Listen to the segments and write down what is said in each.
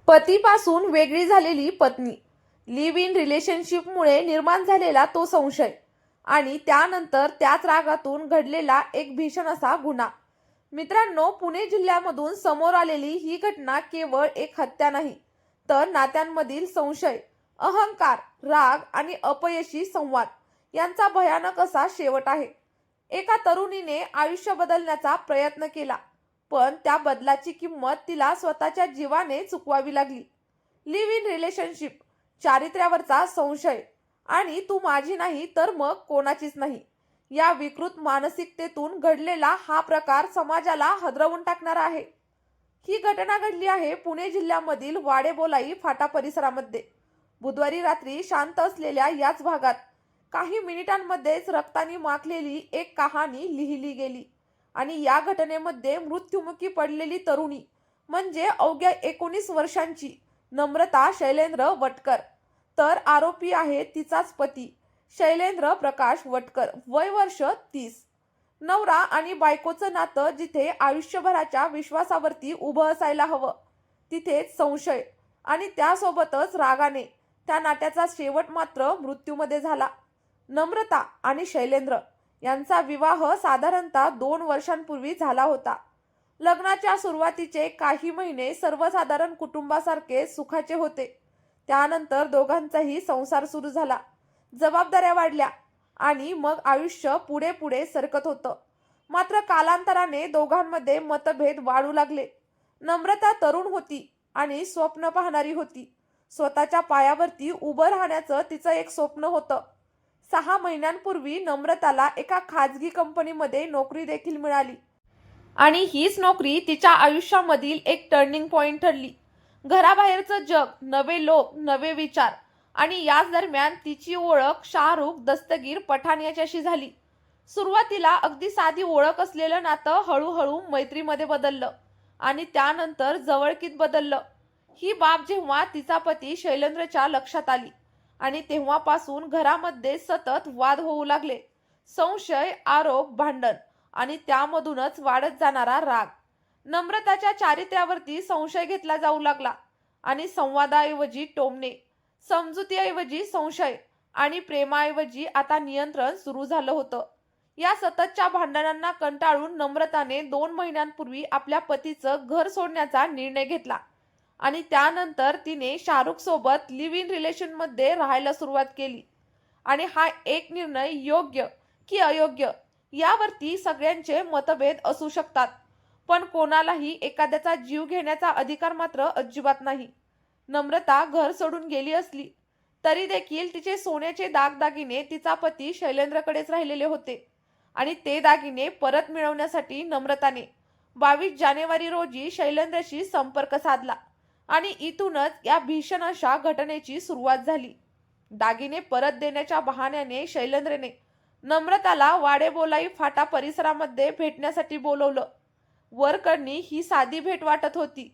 पतीपासून वेगळी झालेली पत्नी, लिव्ह इन रिलेशनशिपमुळे निर्माण झालेला तो संशय आणि त्यानंतर त्याच रागातून घडलेला एक भीषण असा गुन्हा. मित्रांनो, पुणे जिल्ह्यामधून समोर आलेली ही घटना केवळ एक हत्या नाही, तर नात्यांमधील संशय, अहंकार, राग आणि अपयशी संवाद यांचा भयानक असा शेवट आहे. एका तरुणीने आयुष्य बदलण्याचा प्रयत्न केला, पण त्या बदलाची किंमत तिला स्वतःच्या जीवाने चुकवावी लागली. लिव्ह इन रिलेशनशिप, चारित्र्यावरचा संशय आणि तू माझी नाही तर मग कोणाचीच नाही या विकृत मानसिकतेतून घडलेला हा प्रकार समाजाला हादरवून टाकणारा आहे. ही घटना घडली आहे पुणे जिल्ह्यामधील वाडेबोलाई फाटा परिसरामध्ये. बुधवारी रात्री शांत असलेल्या याच भागात काही मिनिटांमध्येच रक्ताने माखलेली एक कहाणी लिहिली गेली आणि या घटनेमध्ये मृत्युमुखी पडलेली तरुणी म्हणजे अवघ्या 19 वर्षांची नम्रता शैलेंद्र वटकर, तर आरोपी आहे तिचाच पती शैलेंद्र प्रकाश वटकर, वय वर्ष 30. नवरा आणि बायकोचं नातं जिथे आयुष्यभराच्या विश्वासावरती उभं असायला हवं, तिथेच संशय आणि त्यासोबतच रागाने त्या नात्याचा शेवट मात्र मृत्यूमध्ये झाला. नम्रता आणि शैलेंद्र यांचा विवाह साधारणतः 2 वर्षांपूर्वी झाला होता. लग्नाच्या सुरुवातीचे काही महिने सर्वसाधारण कुटुंबासारखे सुखाचे होते. त्यानंतर दोघांचाही संसार सुरू झाला, जबाबदाऱ्या वाढल्या आणि मग आयुष्य पुढे पुढे सरकत होतं. मात्र कालांतराने दोघांमध्ये मतभेद वाढू लागले. नम्रता तरुण होती आणि स्वप्न पाहणारी होती. स्वतःच्या पायावरती उभं राहण्याचं तिचं एक स्वप्न होतं. 6 महिन्यांपूर्वी नम्रताला एका खाजगी कंपनीमध्ये नोकरी देखील मिळाली आणि हीच नोकरी तिच्या आयुष्यामधील एक टर्निंग पॉइंट ठरली. घराबाहेरचं जग, नवे लोक, नवे विचार आणि याच दरम्यान तिची ओळख शाहरुख दस्तगीर पठाण याच्याशी झाली. सुरुवातीला अगदी साधी ओळख असलेलं नातं हळूहळू मैत्रीमध्ये बदललं आणि त्यानंतर जवळकीत बदललं. ही बाब जेव्हा तिचा पती शैलेंद्रच्या लक्षात आली आणि तेव्हापासून घरामध्ये सतत वाद होऊ लागले. संशय, आरोप, भांडण आणि त्यामधूनच वाढत जाणारा राग. नम्रताच्या चारित्र्यावरती संशय घेतला जाऊ लागला आणि संवादाऐवजी टोमणे, समजुतीऐवजी संशय आणि प्रेमाऐवजी आता नियंत्रण सुरू झालं होतं. या सततच्या भांडणांना कंटाळून नम्रताने 2 महिन्यांपूर्वी आपल्या पतीचं घर सोडण्याचा निर्णय घेतला आणि त्यानंतर तिने शाहरुख सोबत लिव्ह इन रिलेशनमध्ये राहायला सुरुवात केली. आणि हा एक निर्णय योग्य की अयोग्य यावरती सगळ्यांचे मतभेद असू शकतात, पण कोणालाही एखाद्याचा जीव घेण्याचा अधिकार मात्र अजिबात नाही. नम्रता घर सोडून गेली असली तरी देखील तिचे सोन्याचे दागदागिने तिचा पती शैलेंद्रकडेच राहिलेले होते आणि ते दागिने परत मिळवण्यासाठी नम्रताने 22 जानेवारी रोजी शैलेंद्रशी संपर्क साधला आणि इथूनच या भीषण अशा घटनेची सुरुवात झाली. दागिने परत देण्याच्या बहाण्याने शैलेंद्रने नम्रताला वाडेबोलाई फाटा परिसरामध्ये भेटण्यासाठी बोलवलं. वरकडनी ही साधी भेट वाटत होती,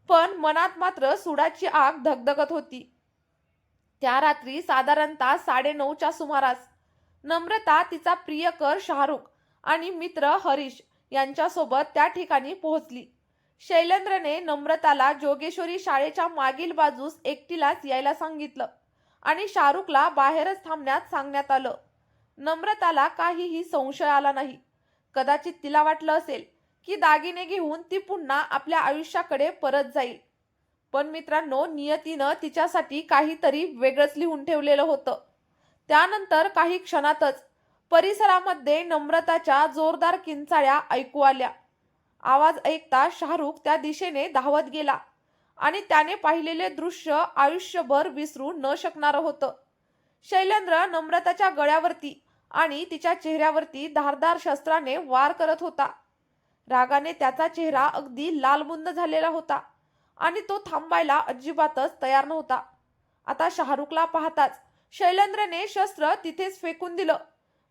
पण मनात मात्र सुडाची आग धगधगत होती. त्या रात्री साधारणतः 9:30च्या सुमारास नम्रता तिचा प्रियकर शाहरुख आणि मित्र हरीश यांच्यासोबत त्या ठिकाणी पोहोचली. शैलेंद्रने नम्रताला जोगेश्वरी शाळेच्या मागील बाजूस एकटीलाच यायला सांगितलं आणि शाहरुखला बाहेरच थांबण्यास सांगण्यात आलं. नम्रताला काहीही संशय आला नाही. कदाचित तिला वाटलं असेल की दागिने घेऊन ती पुन्हा आपल्या आयुष्याकडे परत जाईल. पण मित्रांनो, नियतीनं तिच्यासाठी काहीतरी वेगळंच लिहून ठेवलेलं होतं. त्यानंतर काही क्षणातच परिसरामध्ये नम्रताच्या जोरदार किंचाळ्या ऐकू आल्या. आवाज ऐकता शाहरुख त्या दिशेने धावत गेला आणि त्याने पाहिलेले दृश्य आयुष्यभर विसरू न शकणारं होतं. शैलेंद्र नम्रताच्या गळ्यावरती आणि तिच्या चेहऱ्यावरती धारदार शस्त्राने वार करत होता. रागाने त्याचा चेहरा अगदी लालबुंद झालेला होता आणि तो थांबायला अजिबातच तयार नव्हता. आता शाहरुखला पाहताच शैलेंद्रने शस्त्र तिथेच फेकून दिलं,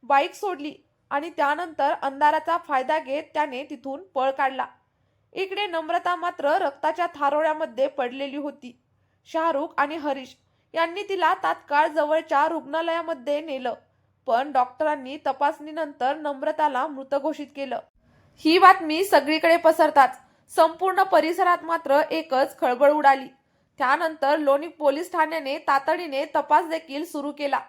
बाईक सोडली आणि त्यानंतर अंधाराचा फायदा घेत त्याने तिथून पळ काढला. इकडे नम्रता मात्र रक्ताच्या थारोळ्यामध्ये पडलेली होती. शाहरुख आणि हरीश यांनी तिला तात्काळ जवळच्या रुग्णालयामध्ये नेलं, पण डॉक्टरांनी तपासणीनंतर नम्रताला मृत घोषित केलं. ही बातमी सगळीकडे पसरताच संपूर्ण परिसरात मात्र एकच खळबळ उडाली. त्यानंतर लोणी पोलीस ठाण्याने तातडीने तपास देखील सुरू केला.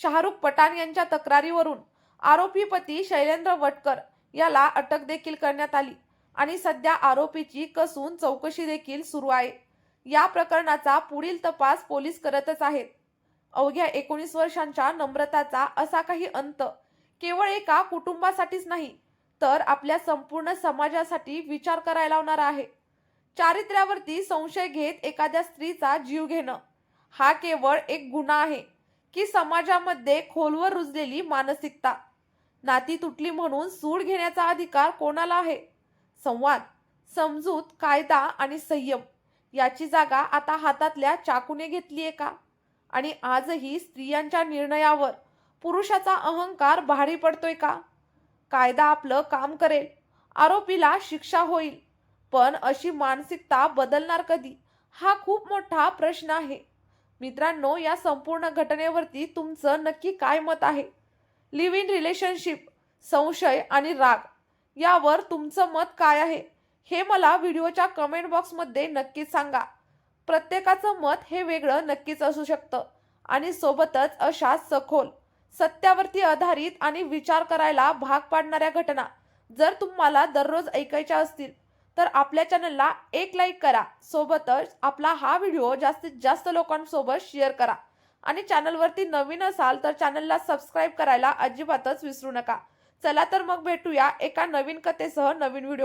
शाहरुख पठाण यांच्या तक्रारीवरून आरोपी पती शैलेंद्र वटकर याला अटक देखील करण्यात आली आणि सध्या आरोपीची कसून चौकशी देखील सुरू आहे. या प्रकरणाचा पुढील तपास पोलीस करतच आहेत. अवघ्या 19 वर्षांच्या नम्रताचा असा काही अंत केवळ एका कुटुंबासाठीच नाही, तर आपल्या संपूर्ण समाजासाठी विचार करायला लावणारा आहे. चारित्र्यावरती संशय घेत एखाद्या स्त्रीचा जीव घेणं हा केवळ एक गुन्हा आहे की समाजामध्ये खोलवर रुजलेली मानसिकता? नाती तुटली म्हणून सूड घेण्याचा अधिकार कोणाला आहे? संवाद, समजूत, कायदा आणि संयम याची जागा आता हातातल्या चाकूने घेतलीये का? आणि आजही स्त्रियांच्या निर्णयावर पुरुषाचा अहंकार भारी पडतोय का? कायदा आपलं काम करेल, आरोपीला शिक्षा होईल, पण अशी मानसिकता बदलणार कधी? हा खूप मोठा प्रश्न आहे. मित्रांनो, या संपूर्ण घटनेवरती तुमचं नक्की काय मत आहे? लिव्ह इन रिलेशनशिप, संशय आणि राग यावर तुमचं मत काय आहे हे मला व्हिडिओच्या कमेंट बॉक्समध्ये नक्कीच सांगा. प्रत्येकाचं मत हे वेगळं नक्कीच असू शकतं आणि सोबतच अशा सखोल, सत्यावरती आधारित आणि विचार करायला भाग पाडणाऱ्या घटना जर तुम्हाला दररोज ऐकायच्या असतील तर आपल्या चॅनलला एक लाईक करा. सोबतच आपला हा व्हिडिओ जास्तीत जास्त लोकांसोबत शेअर करा आणि चॅनलवरती नवीन असाल तर चॅनलला सबस्क्राईब करायला अजिबातच विसरू नका. चला तर मग भेटूया एका नवीन कथेसह नवीन व्हिडिओ.